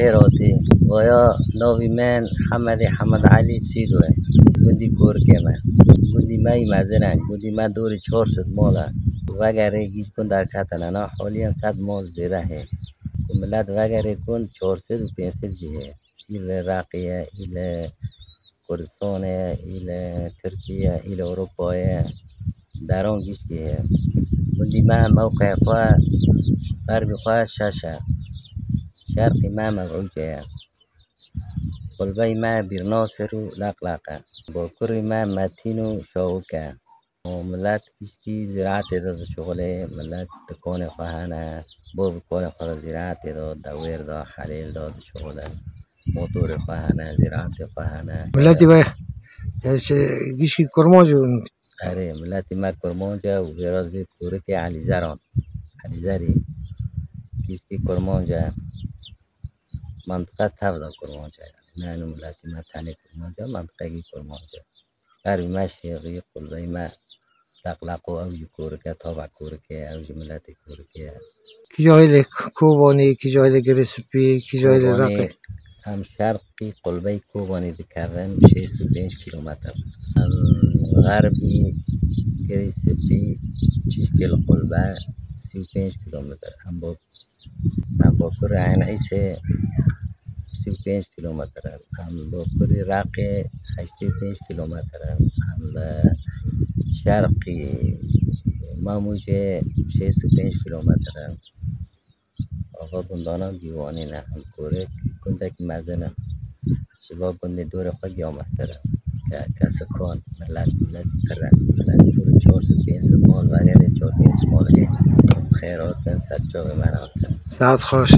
خیراتی ویا ناوی من حمد علی سیدوه گندی کورکه من گندی مای مزنن گندی من دوری 400 ماله وگره گیج کن در کتنه نه حالی 100 مال زیده ہے ملت وگره کن 400 و 500 جیه ایل راقیه ایل کردستان ایل ترکیه ایل اروپا در آن گیش که گندی من موقع خواه غرب خواه ششه شرقی ما مغوجه قلبه ما بیرناصر و لقلقه با کری ما متین و شاوکه ملت کشکی زراعت داد شغله ملت تکان خواهنه با بکان خواه زراعت داد دویر داد حلیل داد شغله موتور خواهنه زراعت خواهنه ملتی باید گیشکی کرمانجو اره ملتی ما کرمانجه و بیراز بید کورک علیزران علیزری کشکی کرمانجه منطقه تبدا کرمانجه نه ملتی ما تنی کرمانجه منطقه گی کرمانجه غربی ما شیقی قلبه ما لقلق و اوج کورکه تابع کورکه اوج ملت کورکه کی جایل کوبانی کی جایل گرسپی کی جایل راقی هم شرقی قلبه کوبانی بکرن 65 کیلومتر هم غربی گرسپی 6 کیلو قلبه 35 کیلومتر هم با کور عین عیسه 35 کیلومتر هم با کور راقی 85 کیلومتر هم شرقی ماموجه 65 کیلومتر آقا بندانم دیوانی نه هم کوره کندک مزنم شباب بنده دور خود یا مسترم که کس کن ملت کرن ملت پور 400 500 مال وگره 400 500 مال خیرات سرچاو من آتن ساعت خوش